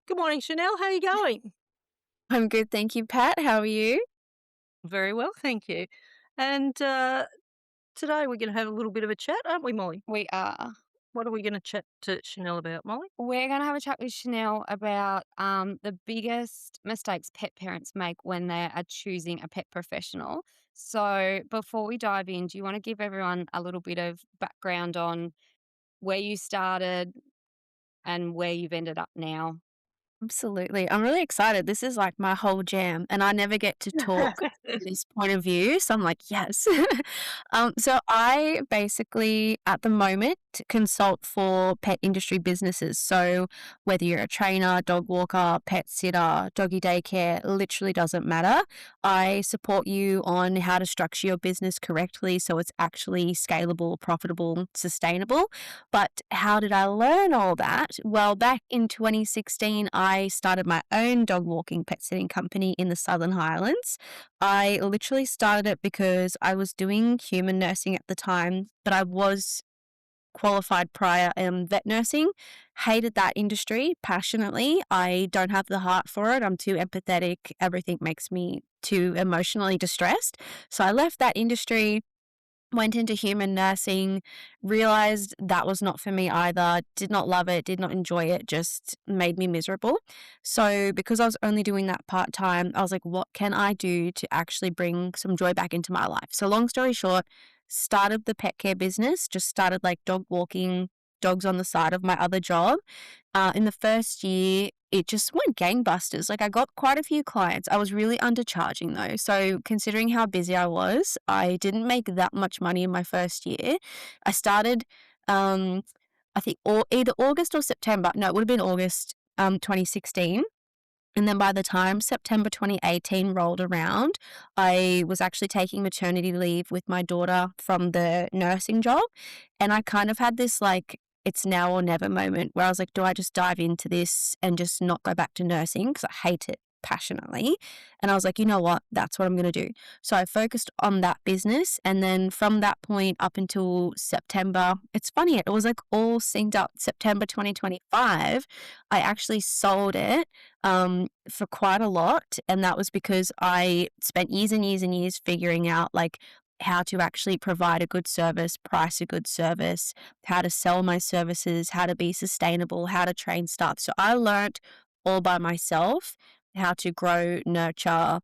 Good morning, Chenelle. How are you going? I'm good, thank you, Pat. How are you? Very well, thank you. And today we're going to have a little bit of a chat, aren't we, Molly? We are. What are we going to chat to Chenelle about, Molly? We're going to have a chat with Chanel about the biggest mistakes pet parents make when they are choosing a pet professional. So, before we dive in, do you want to give everyone a little bit of background on where you started and where you've ended up now? Absolutely. I'm really excited. This is like my whole jam, and I never get to talk from this point of view. So I'm like, yes. So I basically, at the moment, consult for pet industry businesses. So whether you're a trainer, dog walker, pet sitter, doggy daycare, literally doesn't matter. I support you on how to structure your business correctly so it's actually scalable, profitable, sustainable. But how did I learn all that? Well, back in 2016, I started my own dog walking pet sitting company in the Southern Highlands. I literally started it because I was doing human nursing at the time, but I was qualified prior in vet nursing. Hated that industry passionately. I don't have the heart for it. I'm too empathetic. Everything makes me too emotionally distressed. So I left that industry, went into human nursing, realized that was not for me either, did not love it, did not enjoy it, just made me miserable. So, because I was only doing that part time, I was like, what can I do to actually bring some joy back into my life? So, long story short, started the pet care business, just started like dog walking dogs on the side of my other job. In the first year, it just went gangbusters. Like, I got quite a few clients. I was really undercharging though. So, considering how busy I was, I didn't make that much money in my first year. I started, um, I think, either August or September. No, it would have been August, 2016. And then by the time September 2018 rolled around, I was actually taking maternity leave with my daughter from the nursing job. And I kind of had this like, it's now or never moment where I was like, do I just dive into this and just not go back to nursing? Because I hate it passionately. And I was like, you know what? That's what I'm going to do. So I focused on that business. And then from that point up until September, it's funny, it was like all synced up. September 2025, I actually sold it for quite a lot. And that was because I spent years and years and years figuring out like how to actually provide a good service, price a good service, how to sell my services, how to be sustainable, how to train staff. So I learned all by myself how to grow, nurture,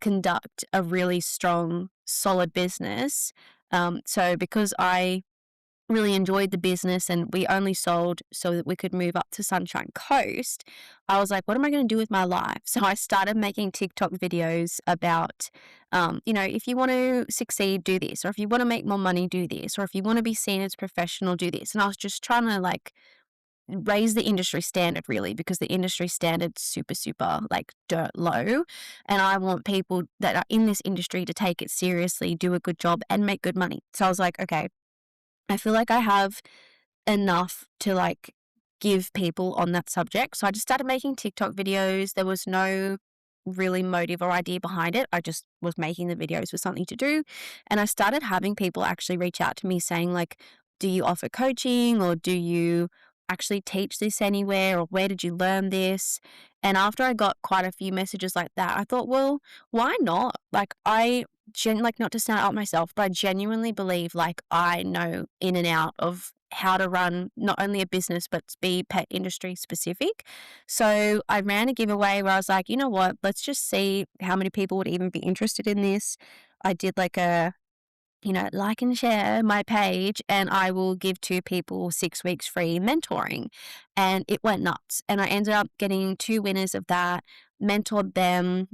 conduct a really strong, solid business. So because I really enjoyed the business and we only sold so that we could move up to Sunshine Coast, I was like, what am I going to do with my life? So I started making TikTok videos about, if you want to succeed, do this, or if you want to make more money, do this, or if you want to be seen as professional, do this. And I was just trying to like raise the industry standard really because the industry standard's super, super like dirt low. And I want people that are in this industry to take it seriously, do a good job and make good money. So I was like, okay, I feel like I have enough to like give people on that subject. So I just started making TikTok videos. There was no really motive or idea behind it. I just was making the videos with something to do. And I started having people actually reach out to me saying, like, do you offer coaching or do you actually teach this anywhere or where did you learn this? And after I got quite a few messages like that, I thought, well, why not? Like, like not to sound out myself, but I genuinely believe like I know in and out of how to run not only a business but be pet industry specific. So I ran a giveaway where I was like, you know what, let's just see how many people would even be interested in this. I did like a like and share my page, and I will give two people 6 weeks free mentoring. And it went nuts. And I ended up getting two winners of that, mentored them,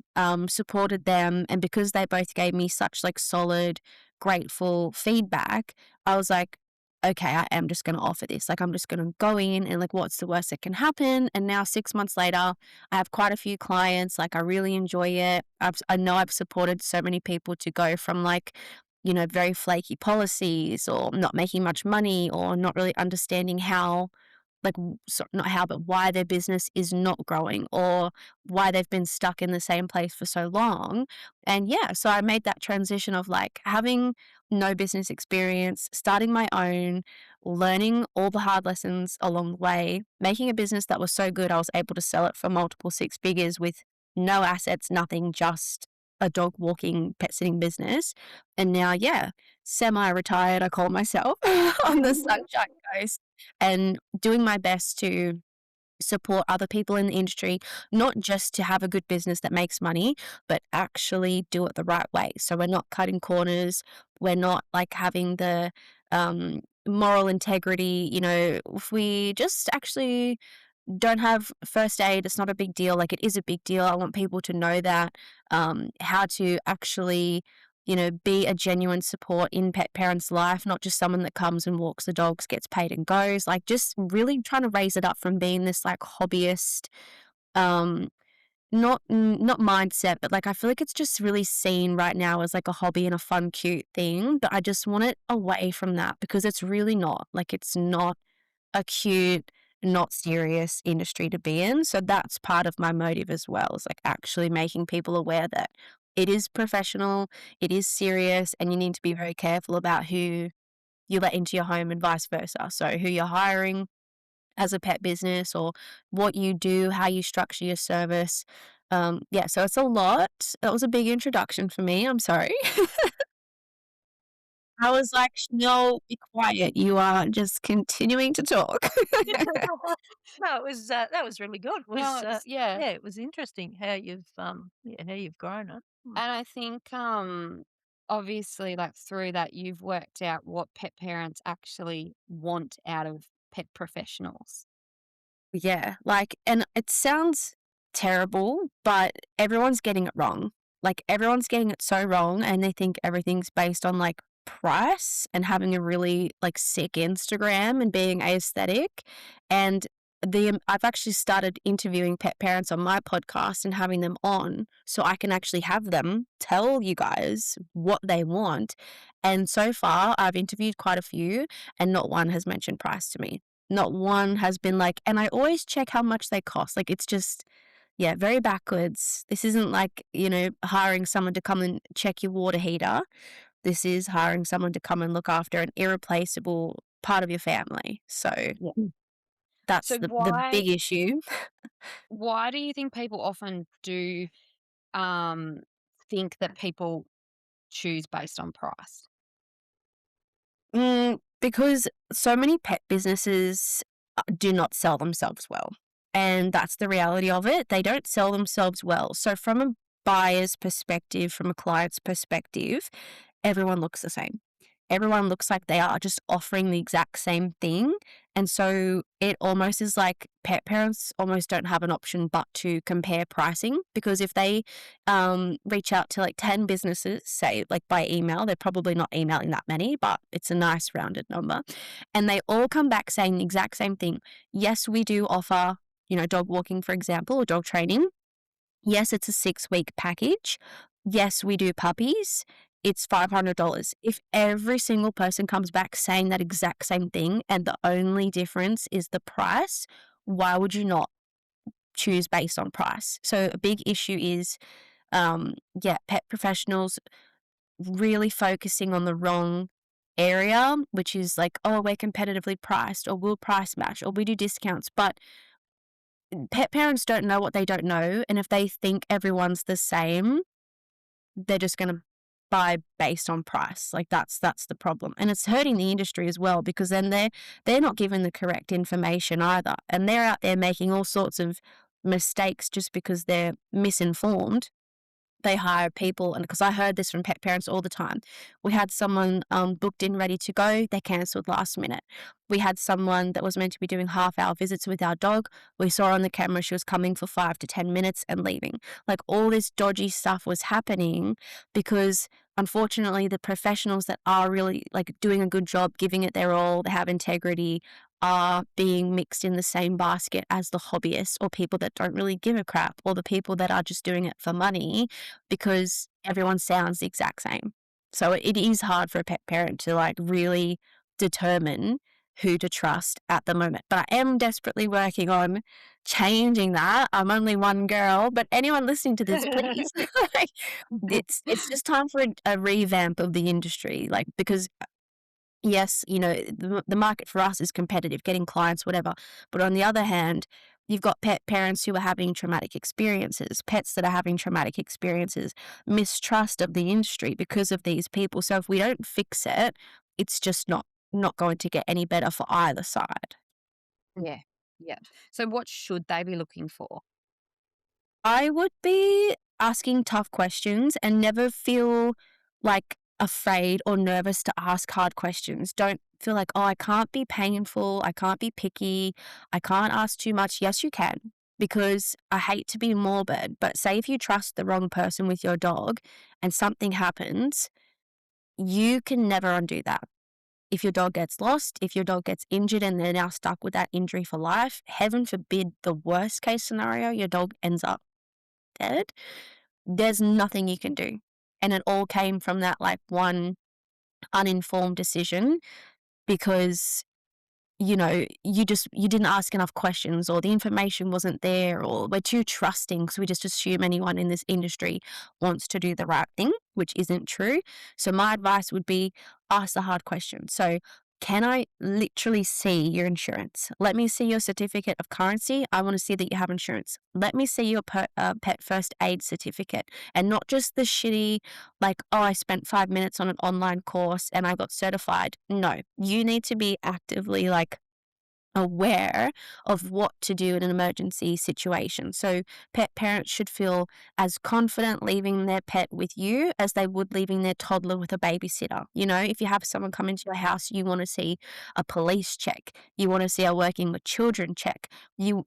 supported them. And because they both gave me such like solid, grateful feedback, I was like, okay, I am just going to offer this. Like, I'm just going to go in and like, what's the worst that can happen? And now 6 months later, I have quite a few clients. Like, I really enjoy it. I know I've supported so many people to go from like, very flaky policies or not making much money or not really understanding how, like, not how, but why their business is not growing or why they've been stuck in the same place for so long. And yeah, so I made that transition of like having no business experience, starting my own, learning all the hard lessons along the way, making a business that was so good I was able to sell it for multiple six figures with no assets, nothing, just a dog walking, pet sitting business. And now, yeah, semi retired, I call myself, on the Sunshine Coast and doing my best to support other people in the industry, not just to have a good business that makes money, but actually do it the right way. So we're not cutting corners. We're not like having the moral integrity. If we just actually don't have first aid, it's not a big deal. Like, it is a big deal. I want people to know that, how to actually, be a genuine support in pet parents' life, not just someone that comes and walks the dogs, gets paid and goes. Like, just really trying to raise it up from being this like hobbyist, um, not mindset, but like I feel like it's just really seen right now as like a hobby and a fun, cute thing. But I just want it away from that because it's really not. Like, it's not a cute, not serious industry to be in. So that's part of my motive as well, is like actually making people aware that it is professional, it is serious, and you need to be very careful about who you let into your home and vice versa. So who you're hiring as a pet business or what you do, how you structure your service. Yeah, so it's a lot. That was a big introduction for me. I'm sorry. I was like, no, be quiet. You are just continuing to talk. No, that was really good. It No, was, it's yeah. yeah, it was interesting how how you've grown it. And I think, obviously, like, through that, you've worked out what pet parents actually want out of pet professionals. Yeah, like, and it sounds terrible, but everyone's getting it wrong. Like, everyone's getting it so wrong, and they think everything's based on, like, price and having a really, like, sick Instagram and being aesthetic. And I've actually started interviewing pet parents on my podcast and having them on so I can actually have them tell you guys what they want. And so far, I've interviewed quite a few, and not one has mentioned price to me. Not one has been like, and I always check how much they cost. Like, it's just, yeah, very backwards. This isn't like, hiring someone to come and check your water heater. This is hiring someone to come and look after an irreplaceable part of your family. So Yeah. that's So the big issue. why do you think people often do, um, think that people choose based on price? Because so many pet businesses do not sell themselves well. And that's the reality of it. They don't sell themselves well. So, from a buyer's perspective, from a client's perspective, everyone looks the same. Everyone looks like they are just offering the exact same thing. And so it almost is like pet parents almost don't have an option but to compare pricing, because if they reach out to like 10 businesses, say like by email, they're probably not emailing that many, but it's a nice rounded number. And they all come back saying the exact same thing. Yes, we do offer, dog walking, for example, or dog training. Yes, it's a 6-week package. Yes, we do puppies. It's $500. If every single person comes back saying that exact same thing and the only difference is the price, why would you not choose based on price? So a big issue is, yeah, pet professionals really focusing on the wrong area, which is like, oh, we're competitively priced, or we'll price match, or we do discounts. But pet parents don't know what they don't know. And if they think everyone's the same, they're just going to buy based on price. Like, that's the problem. And it's hurting the industry as well, because then they're not given the correct information either. And they're out there making all sorts of mistakes just because they're misinformed. They hire people, and because I heard this from pet parents all the time. We had someone booked in ready to go, they cancelled last minute. We had someone that was meant to be doing half-hour visits with our dog. We saw on the camera she was coming for 5 to 10 minutes and leaving. Like, all this dodgy stuff was happening because unfortunately the professionals that are really like doing a good job, giving it their all, they have integrity, are being mixed in the same basket as the hobbyists, or people that don't really give a crap, or the people that are just doing it for money because everyone sounds the exact same. So it is hard for a pet parent to like really determine who to trust at the moment. But I am desperately working on changing that. I'm only one girl, but anyone listening to this, please. Like, it's just time for a revamp of the industry, like, because yes, the market for us is competitive, getting clients, whatever. But on the other hand, you've got pet parents who are having traumatic experiences, pets that are having traumatic experiences, mistrust of the industry because of these people. So if we don't fix it, it's just not going to get any better for either side. Yeah. Yeah. So what should they be looking for? I would be asking tough questions and never feel like afraid or nervous to ask hard questions. Don't feel like, oh, I can't be painful. I can't be picky. I can't ask too much. Yes, you can, because I hate to be morbid, but say if you trust the wrong person with your dog and something happens, you can never undo that. If your dog gets lost, if your dog gets injured and they're now stuck with that injury for life, heaven forbid the worst case scenario, your dog ends up dead, there's nothing you can do. And it all came from that like one uninformed decision because you didn't ask enough questions or the information wasn't there or we're too trusting because we just assume anyone in this industry wants to do the right thing, which isn't true. So my advice would be ask the hard question. So can I literally see your insurance? Let me see your certificate of currency. I want to see that you have insurance. Let me see your pet first aid certificate and not just the shitty, like, oh, I spent 5 minutes on an online course and I got certified. No, you need to be actively like aware of what to do in an emergency situation. So pet parents should feel as confident leaving their pet with you as they would leaving their toddler with a babysitter. If you have someone come into your house, you want to see a police check. You want to see a working with children check. You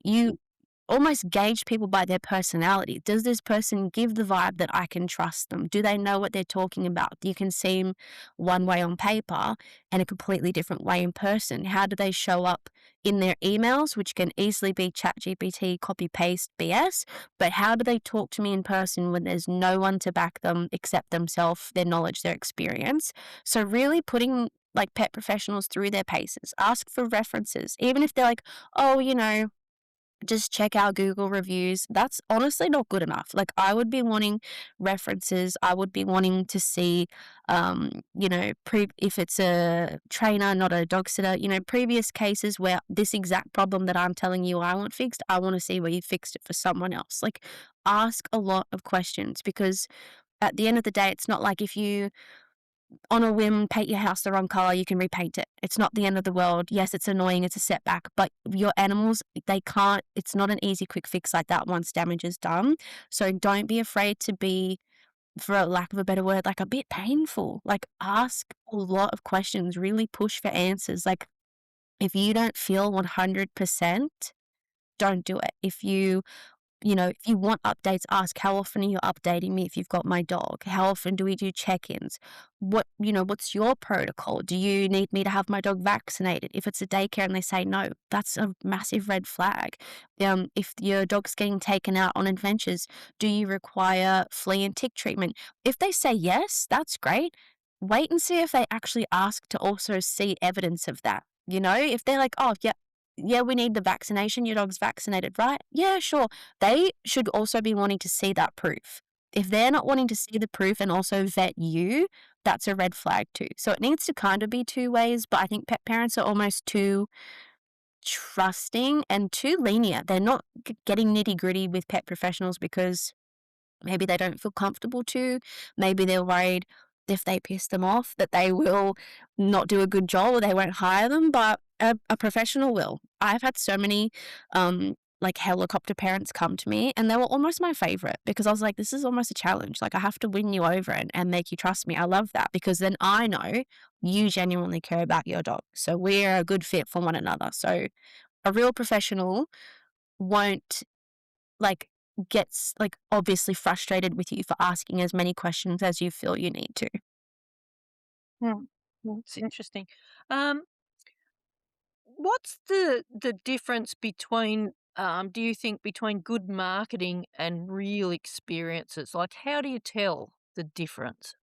almost gauge people by their personality. Does this person give the vibe that I can trust them? Do they know what they're talking about? You can seem one way on paper and a completely different way in person. How do they show up in their emails, which can easily be ChatGPT, copy paste BS? But how do they talk to me in person when there's no one to back them except themselves, their knowledge, their experience? So, really putting like pet professionals through their paces, ask for references, even if they're like, oh, just check our Google reviews. That's honestly not good enough. Like, I would be wanting references. I would be wanting to see, if it's a trainer, not a dog sitter, previous cases where this exact problem that I'm telling you I want fixed, I want to see where you fixed it for someone else. Like, ask a lot of questions because at the end of the day, it's not like if you on a whim paint your house the wrong color, you can repaint it. It's not the end of the world. Yes, it's annoying, it's a setback, but your animals, they can't, it's not an easy quick fix like that once damage is done. So don't be afraid to be, for a lack of a better word, like a bit painful. Like ask a lot of questions, really push for answers. Like if you don't feel 100%, don't do it. If you want updates, ask how often are you updating me if you've got my dog? How often do we do check-ins? What's your protocol? Do you need me to have my dog vaccinated? If it's a daycare and they say no, that's a massive red flag. If your dog's getting taken out on adventures, do you require flea and tick treatment? If they say yes, that's great. Wait and see if they actually ask to also see evidence of that. If they're like, oh, yeah, yeah, we need the vaccination. Your dog's vaccinated, right? Yeah, sure. They should also be wanting to see that proof. If they're not wanting to see the proof and also vet you, that's a red flag too. So it needs to kind of be two ways, but I think pet parents are almost too trusting and too lenient. They're not getting nitty gritty with pet professionals because maybe they don't feel comfortable to. Maybe they're worried if they piss them off that they will not do a good job or they won't hire them, but a professional will. I've had so many like helicopter parents come to me and they were almost my favorite because I was like, this is almost a challenge. Like I have to win you over and make you trust me. I love that because then I know you genuinely care about your dog. So we're a good fit for one another. So a real professional won't like gets like obviously frustrated with you for asking as many questions as you feel you need to. Hmm. It's interesting. Um, what's the difference between, do you think, between good marketing and real experiences? Like, how do you tell the difference?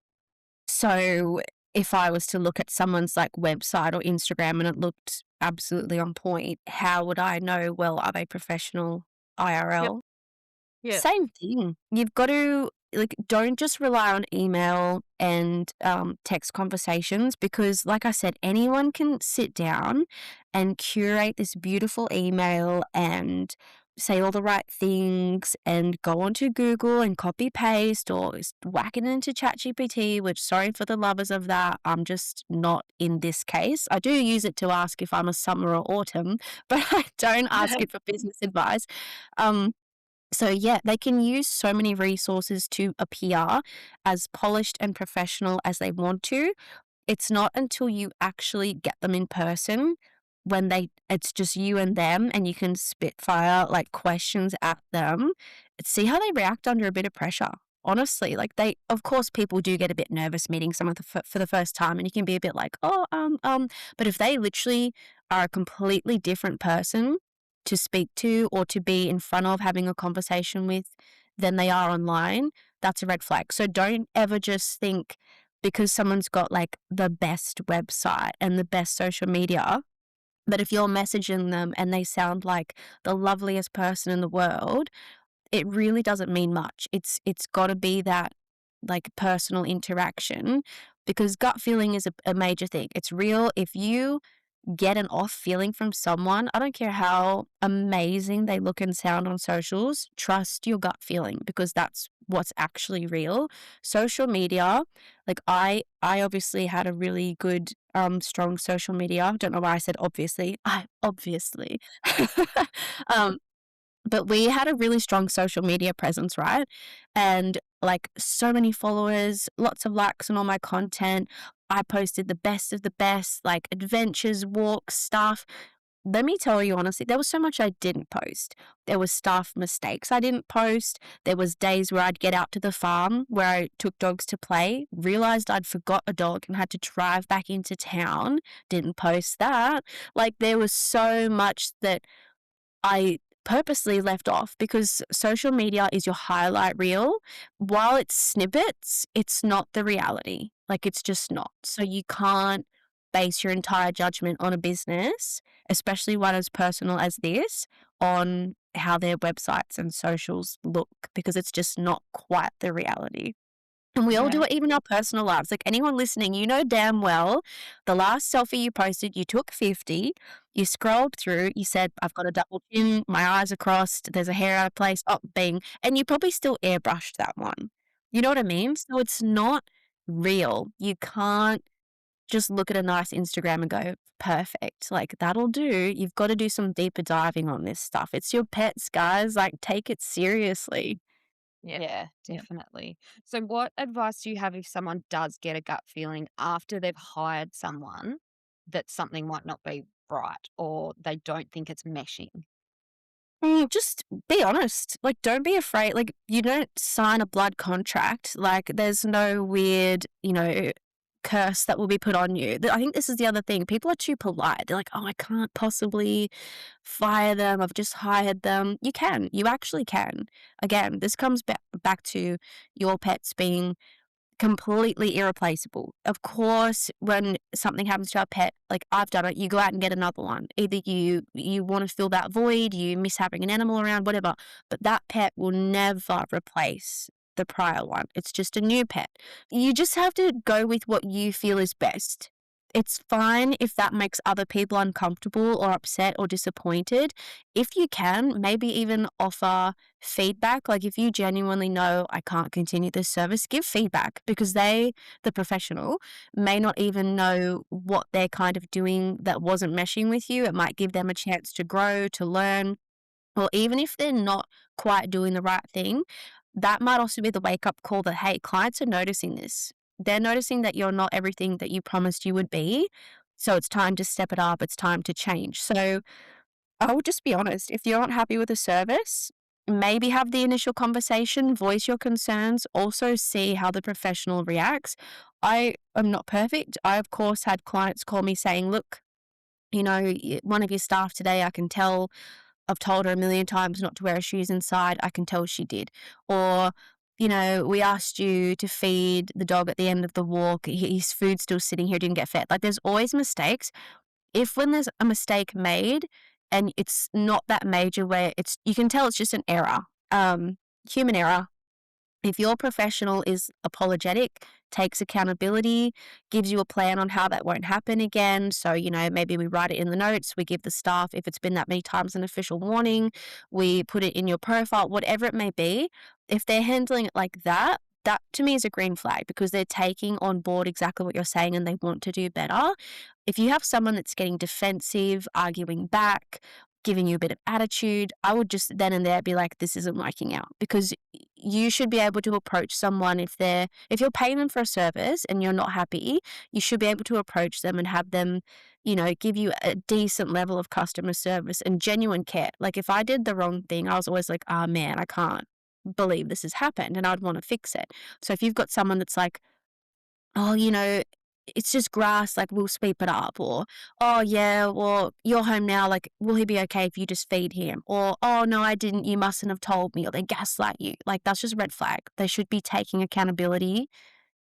So if I was to look at someone's like website or Instagram and it looked absolutely on point. How would I know, well, are they professional Yep. IRL? Yeah. Same thing. You've got to like, don't just rely on email and text conversations because, like I said, anyone can sit down and curate this beautiful email and say all the right things and go onto Google and copy paste or whack it into ChatGPT, which, sorry for the lovers of that, I'm just not in this case. I do use it to ask if I'm a summer or autumn, but I don't ask it for business advice. Um, so yeah, they can use so many resources to appear as polished and professional as they want to. It's not until you actually get them in person when it's just you and them and you can spitfire like questions at them. See how they react under a bit of pressure. Honestly, like they, of course, people do get a bit nervous meeting someone for the first time, and you can be a bit like, oh, but if they literally are a completely different person to speak to or to be in front of having a conversation with than they are online, that's a red flag. So don't ever just think because someone's got like the best website and the best social media, but if you're messaging them and they sound like the loveliest person in the world, it really doesn't mean much. It's got to be that like personal interaction because gut feeling is a major thing. It's real. If you get an off feeling from someone, I don't care how amazing they look and sound on socials, trust your gut feeling because that's what's actually real. Social media, like I obviously had a really good strong social media. Don't know why I said obviously. I obviously. um but we had a really strong social media presence, right? And like so many followers, lots of likes on all my content. I posted the best of the best, like adventures, walks, stuff. Let me tell you honestly, there was so much I didn't post. There was staff mistakes I didn't post. There was days where I'd get out to the farm where I took dogs to play, realized I'd forgot a dog and had to drive back into town, didn't post that. Like there was so much that I purposely left off because social media is your highlight reel. While it's snippets, it's not the reality. Like, it's just not. So, you can't base your entire judgment on a business, especially one as personal as this, on how their websites and socials look because it's just not quite the reality. And we all do Yeah. it even in our personal lives. Like anyone listening, you know damn well the last selfie you posted, you took 50, you scrolled through, you said, I've got a double chin, my eyes are crossed, there's a hair out of place, oh, bing. And you probably still airbrushed that one. You know what I mean? So it's not real. You can't just look at a nice Instagram and go, perfect. Like that'll do. You've got to do some deeper diving on this stuff. It's your pets, guys. Like take it seriously. Yeah. Yeah, Yeah. definitely. So, what advice do you have if someone does get a gut feeling after they've hired someone that something might not be right or they don't think it's meshing? Just be honest. Like, don't be afraid. Like, you don't sign a blood contract. Like, there's no weird, curse that will be put on you. I think this is the other thing. People are too polite. They're like, oh, I can't possibly fire them. I've just hired them. You can. You actually can. Again, this comes back to your pets being completely irreplaceable. Of course, when something happens to our pet, like I've done it, you go out and get another one. Either you want to fill that void, you miss having an animal around, whatever. But that pet will never replace the prior one. It's just a new pet. You just have to go with what you feel is best. It's fine if that makes other people uncomfortable or upset or disappointed. If you can, maybe even offer feedback. Like if you genuinely know I can't continue this service, give feedback because the professional, may not even know what they're kind of doing that wasn't meshing with you. It might give them a chance to grow, to learn, or even if they're not quite doing the right thing, that might also be the wake up call that, hey, clients are noticing this. They're noticing that you're not everything that you promised you would be. So it's time to step it up. It's time to change. So I would just be honest. If you're not happy with a service, maybe have the initial conversation, voice your concerns, also see how the professional reacts. I am not perfect. I, of course, had clients call me saying, look, one of your staff today, I can tell I've told her a million times not to wear her shoes inside. I can tell she did. Or, we asked you to feed the dog at the end of the walk. His food's still sitting here, didn't get fed. Like, there's always mistakes. if when there's a mistake made and it's not that major where it's you can tell it's just an error, human error, if your professional is apologetic, takes accountability, gives you a plan on how that won't happen again. So, maybe we write it in the notes, we give the staff, if it's been that many times, an official warning, we put it in your profile, whatever it may be. If they're handling it like that, that to me is a green flag because they're taking on board exactly what you're saying and they want to do better. If you have someone that's getting defensive, arguing back, giving you a bit of attitude, I would just then and there be like, this isn't working out because you should be able to approach someone if you're paying them for a service and you're not happy, you should be able to approach them and have them, give you a decent level of customer service and genuine care. Like if I did the wrong thing, I was always like, oh man, I can't believe this has happened and I'd want to fix it. So if you've got someone that's like, oh, it's just grass, like, we'll sweep it up, or, oh, yeah, well, you're home now, like, will he be okay if you just feed him? Or, oh, no, I didn't, you mustn't have told me, or they gaslight you. Like, that's just a red flag. They should be taking accountability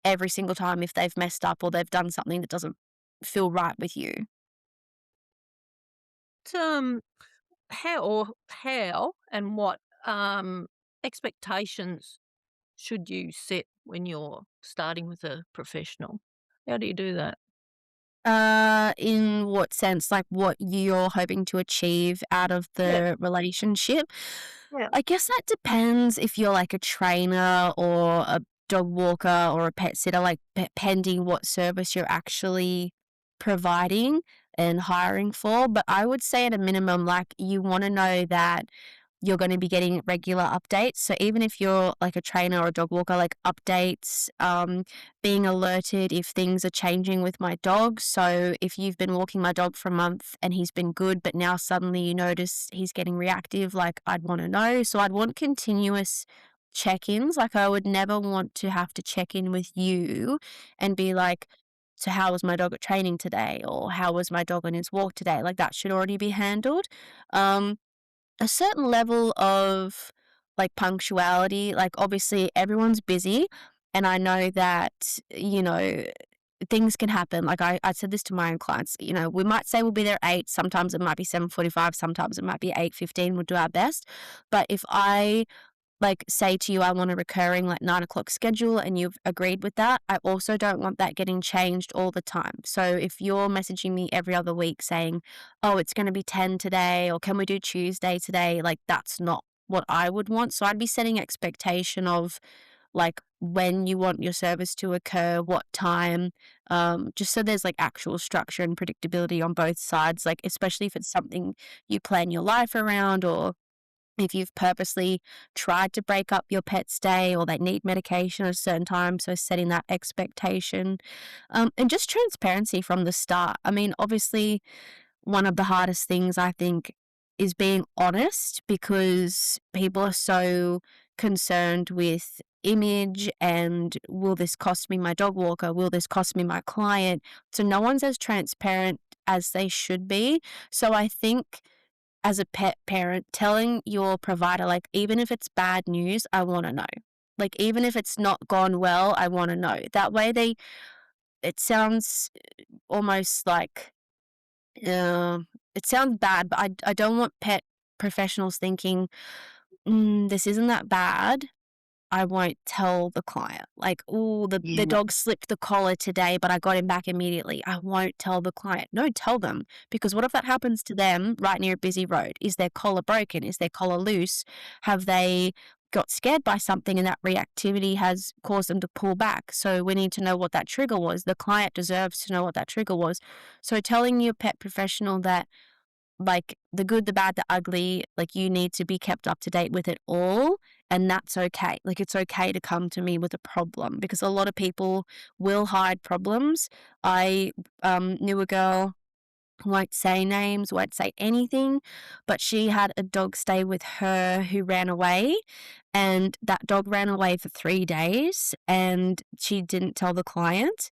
every single time if they've messed up or they've done something that doesn't feel right with you. Um, how and what, expectations should you set when you're starting with a professional? How do you do that? In what sense? Like, what you're hoping to achieve out of Yeah, the relationship? yeah. I guess that depends if you're like a trainer or a dog walker or a pet sitter, like pending what service you're actually providing and hiring for. But I would say at a minimum, like you want to know that you're going to be getting regular updates. So even if you're like a trainer or a dog walker, like updates, being alerted if things are changing with my dog. So if you've been walking my dog for a month and he's been good, but now suddenly you notice he's getting reactive, like I'd want to know. So I'd want continuous check-ins. Like I would never want to have to check in with you and be like, so how was my dog at training today? Or how was my dog on his walk today? Like that should already be handled. Um, a certain level of like punctuality, like obviously everyone's busy and I know that, things can happen. Like I said this to my own clients, we might say we'll be there 8, sometimes it might be 7:45, sometimes it might be 8:15, we'll do our best. But if I like say to you I want a recurring like 9 o'clock schedule and you've agreed with that, I also don't want that getting changed all the time. So if you're messaging me every other week saying, oh, it's going to be 10 today or can we do Tuesday today, like that's not what I would want. So I'd be setting expectation of like when you want your service to occur, what time, just so there's like actual structure and predictability on both sides, like especially if it's something you plan your life around or if you've purposely tried to break up your pet's day or they need medication at a certain time, so setting that expectation. And just transparency from the start. I mean, obviously, one of the hardest things I think is being honest because people are so concerned with image and will this cost me my dog walker? Will this cost me my client? So no one's as transparent as they should be. So I think as a pet parent, telling your provider, like, even if it's bad news, I want to know. Like, even if it's not gone well, I want to know. That way, it sounds almost like, uh, it sounds bad, but I don't want pet professionals thinking, this isn't that bad. I won't tell the client. Like, "Oh, the Yeah. dog slipped the collar today, but I got him back immediately." I won't tell the client. No, tell them, because what if that happens to them right near a busy road? Is their collar broken? Is their collar loose? Have they got scared by something and that reactivity has caused them to pull back? So we need to know what that trigger was. The client deserves to know what that trigger was. So telling your pet professional that like the good, the bad, the ugly, like you need to be kept up to date with it all. And that's okay. Like it's okay to come to me with a problem because a lot of people will hide problems. I knew a girl, won't say names, won't say anything, but she had a dog stay with her who ran away. And that dog ran away for 3 days and she didn't tell the client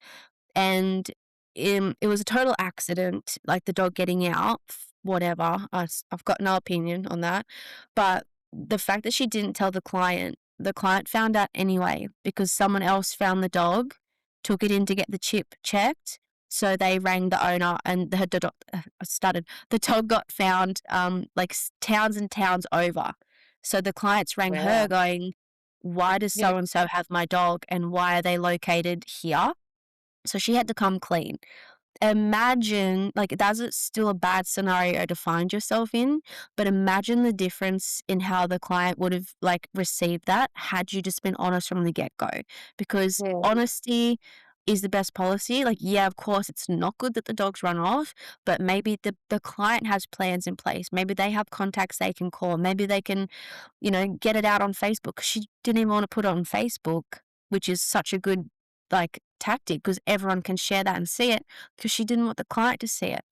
and it was a total accident, like the dog getting out, whatever. I've got no opinion on that. But the fact that she didn't tell the client found out anyway because someone else found the dog, took it in to get the chip checked, So they rang the owner and the dog got found, like towns and towns over. So the clients rang her Wow. going, why does Yeah. so and so have my dog and why are they located here? So she had to come clean. Imagine, like, that's still a bad scenario to find yourself in, but imagine the difference in how the client would have, like, received that had you just been honest from the get-go, because Yeah. honesty is the best policy. Like, yeah, of course, it's not good that the dogs run off, but maybe the client has plans in place. Maybe they have contacts they can call. Maybe they can, get it out on Facebook. She didn't even wanna put it on Facebook, which is such a good, like, tactic because everyone can share that and see it, because she didn't want the client to see it,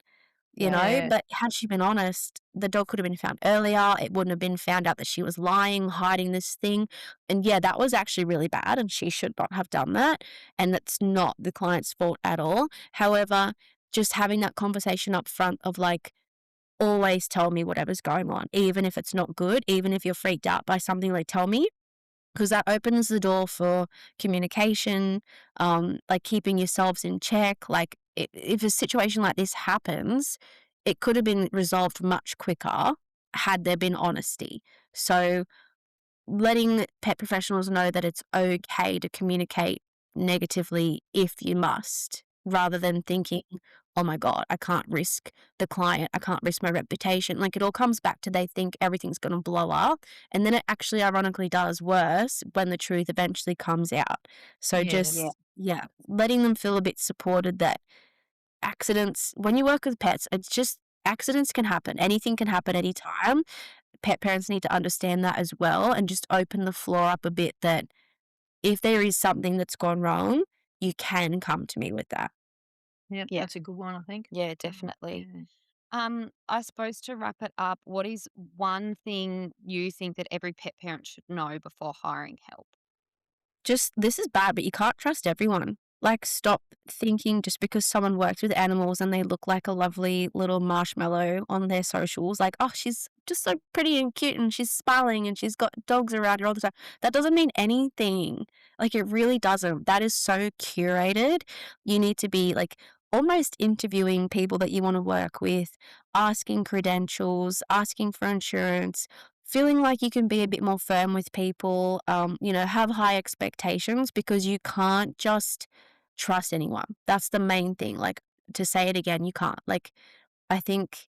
Yeah. but had she been honest, the dog could have been found earlier. It wouldn't have been found out that she was lying, hiding this thing. And yeah, that was actually really bad and she should not have done that. And that's not the client's fault at all. However, just having that conversation up front of like, always tell me whatever's going on, even if it's not good, even if you're freaked out by something, like tell me, because that opens the door for communication, like keeping yourselves in check. Like if a situation like this happens, it could have been resolved much quicker had there been honesty. So letting pet professionals know that it's okay to communicate negatively if you must, rather than thinking, oh my God, I can't risk the client, I can't risk my reputation. Like it all comes back to they think everything's going to blow up. And then it actually ironically does worse when the truth eventually comes out. So Yeah. Yeah. just, yeah, letting them feel a bit supported that when you work with pets, it's just accidents can happen. Anything can happen anytime. Pet parents need to understand that as well and just open the floor up a bit that if there is something that's gone wrong, you can come to me with that. Yep, Yeah. that's a good one, I think. Yeah, definitely. Yeah. I suppose to wrap it up, what is one thing you think that every pet parent should know before hiring help? Just this is bad, but you can't trust everyone. Like, stop thinking just because someone works with animals and they look like a lovely little marshmallow on their socials, like, oh, she's just so pretty and cute and she's smiling and she's got dogs around her all the time. That doesn't mean anything. Like, it really doesn't. That is so curated. You need to be like almost interviewing people that you want to work with, asking credentials, asking for insurance, feeling like you can be a bit more firm with people, have high expectations because you can't just trust anyone. That's the main thing. Like, to say it again, you can't. Like, I think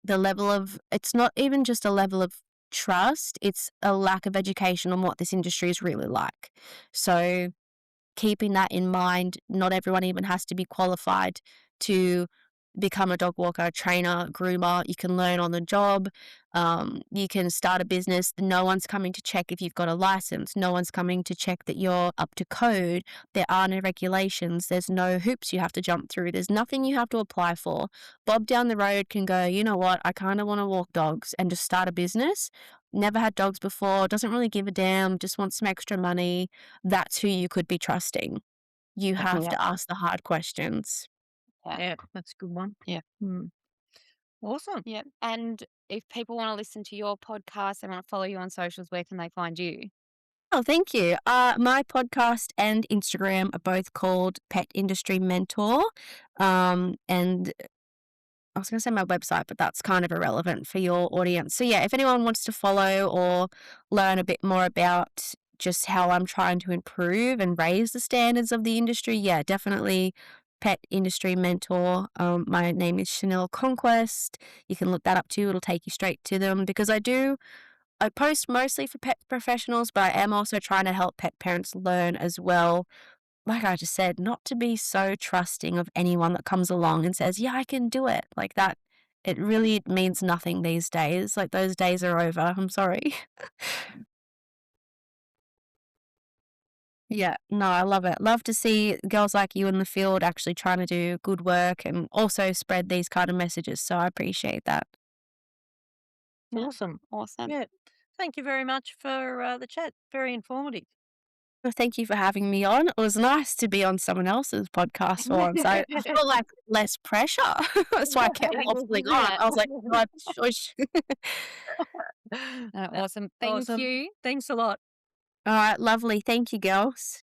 it's not even just a level of trust, it's a lack of education on what this industry is really like. So, keeping that in mind, not everyone even has to be qualified to become a dog walker, trainer, groomer. You can learn on the job. You can start a business. No one's coming to check if you've got a license. No one's coming to check that you're up to code. There are no regulations. There's no hoops you have to jump through. There's nothing you have to apply for. Bob down the road can go, you know what? I kind of want to walk dogs and just start a business. Never had dogs before, doesn't really give a damn, just wants some extra money. That's who you could be trusting. You have Yeah. to ask the hard questions. Yeah. Yeah, that's a good one. Yeah. Mm. Awesome. Yeah. And if people want to listen to your podcast, they want to follow you on socials, where can they find you? Oh, thank you. My podcast and Instagram are both called Pet Industry Mentor. And I was going to say my website, but that's kind of irrelevant for your audience. So, yeah, if anyone wants to follow or learn a bit more about just how I'm trying to improve and raise the standards of the industry, yeah, definitely Pet Industry Mentor. My name is Chenelle Conquest. You can look that up too. It'll take you straight to them because I post mostly for pet professionals, but I am also trying to help pet parents learn as well. Like I just said, not to be so trusting of anyone that comes along and says, yeah, I can do it. Like that, it really means nothing these days. Like those days are over. I'm sorry. Yeah, no, I love it. Love to see girls like you in the field actually trying to do good work and also spread these kind of messages. So I appreciate that. Yeah. Awesome. Awesome. Yeah. Thank you very much for the chat. Very informative. Well, thank you for having me on. It was nice to be on someone else's podcast for once. I feel like less pressure. That's why I kept waffling on. Yeah. I was like, God, shush. Awesome. Thank Awesome. you. Thanks a lot. All right, lovely. Thank you, girls.